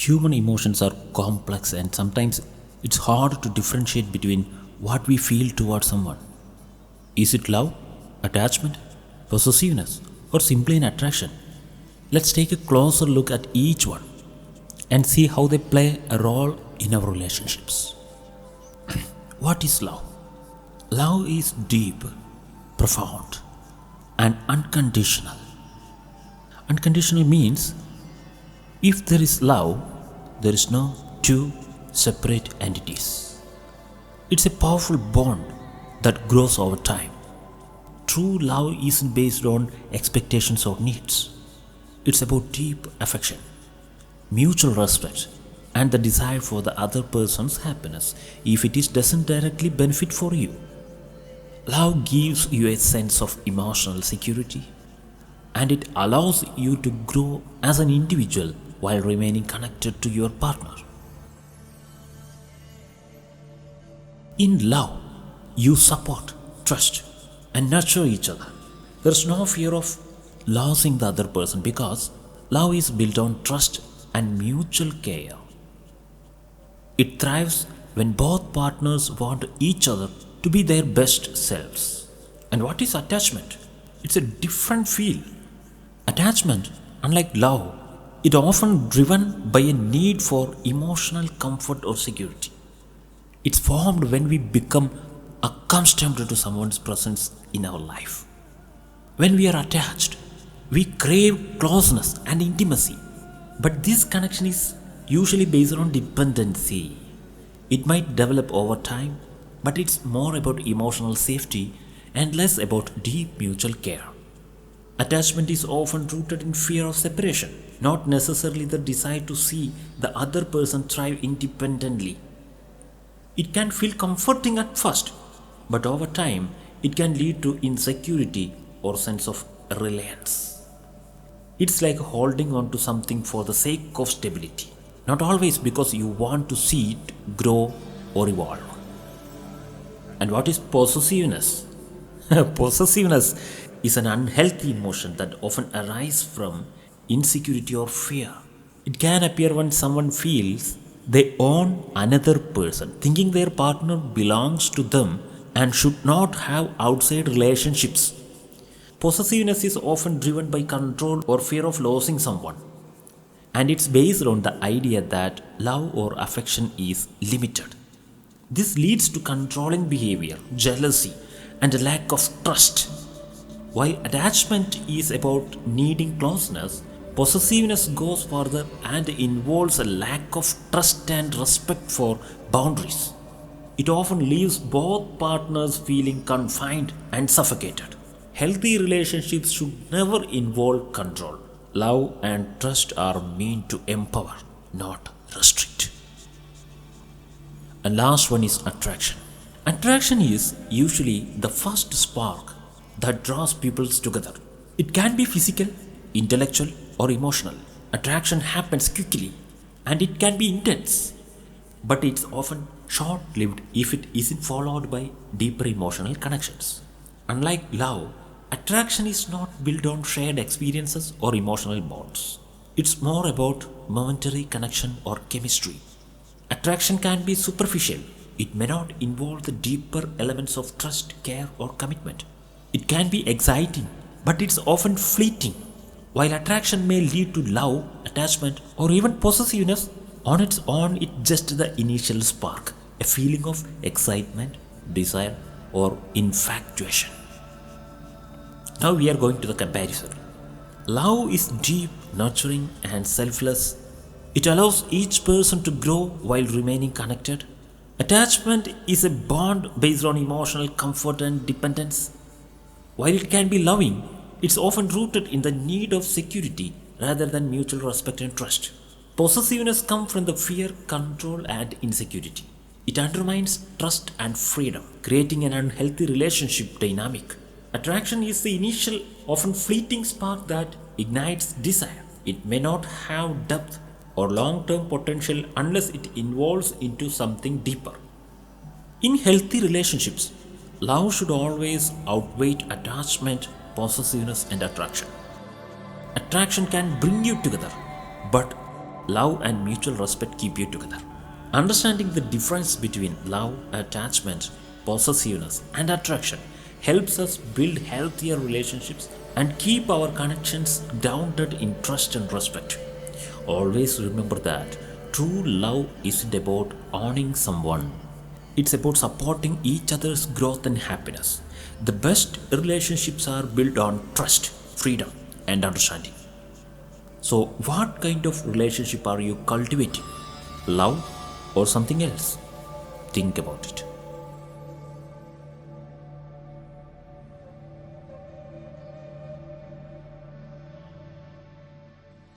Human emotions are complex and sometimes it's hard to differentiate between what we feel towards someone. Is it love, attachment, possessiveness, or simply an attraction? Let's take a closer look at each one and see how they play a role in our relationships. What is love? Love is deep, profound, and unconditional. Unconditional means if there is love, there is no two separate entities. It's a powerful bond that grows over time. True love isn't based on expectations or needs. It's about deep affection, mutual respect, and the desire for the other person's happiness if doesn't directly benefit for you. Love gives you a sense of emotional security and it allows you to grow as an individual while remaining connected to your partner. In love, you support, trust, and nurture each other. There's no fear of losing the other person because love is built on trust and mutual care. It thrives when both partners want each other to be their best selves. And what is attachment? It's a different feel. Attachment, unlike love, is often driven by a need for emotional comfort or security. It's formed when we become accustomed to someone's presence in our life. When we are attached, we crave closeness and intimacy. But this connection is usually based on dependency. It might develop over time, but it's more about emotional safety and less about deep mutual care. Attachment is often rooted in fear of separation, not necessarily the desire to see the other person thrive independently. It can feel comforting at first, but over time it can lead to insecurity or sense of reliance. It's like holding on to something for the sake of stability, not always because you want to see it grow or evolve. And what is possessiveness? Possessiveness is an unhealthy emotion that often arises from insecurity or fear. It can appear when someone feels they own another person, thinking their partner belongs to them and should not have outside relationships. Possessiveness is often driven by control or fear of losing someone, and it's based on the idea that love or affection is limited. This leads to controlling behavior, jealousy, and a lack of trust. While attachment is about needing closeness, possessiveness goes further and involves a lack of trust and respect for boundaries. It often leaves both partners feeling confined and suffocated. Healthy relationships should never involve control. Love and trust are meant to empower, not restrict. And last one is attraction. Attraction is usually the first spark that draws people together. It can be physical, intellectual, or emotional. Attraction happens quickly and it can be intense, but it's often short lived if it isn't followed by deeper emotional connections. Unlike love, attraction is not built on shared experiences or emotional bonds. It's more about momentary connection or chemistry. Attraction can be superficial. It may not involve the deeper elements of trust, care, or commitment. It can be exciting, but it's often fleeting. While attraction may lead to love, attachment, or even possessiveness, on its own it's just the initial spark, a feeling of excitement, desire, or infatuation. Now we are going to the comparison. Love is deep, nurturing, and selfless. It allows each person to grow while remaining connected. Attachment is a bond based on emotional comfort and dependence. While it can be loving, it's often rooted in the need of security rather than mutual respect and trust. Possessiveness comes from the fear, control, and insecurity. It undermines trust and freedom, creating an unhealthy relationship dynamic. Attraction is the initial, often fleeting spark that ignites desire. It may not have depth or long-term potential unless it evolves into something deeper. In healthy relationships, love should always outweigh attachment, possessiveness, and attraction. Attraction can bring you together, but love and mutual respect keep you together. Understanding the difference between love, attachment, possessiveness, and attraction helps us build healthier relationships and keep our connections grounded in trust and respect. Always remember that true love isn't about owning someone, it's about supporting each other's growth and happiness. The best relationships are built on trust, freedom, and understanding. So, what kind of relationship are you cultivating? Love or something else? Think about it.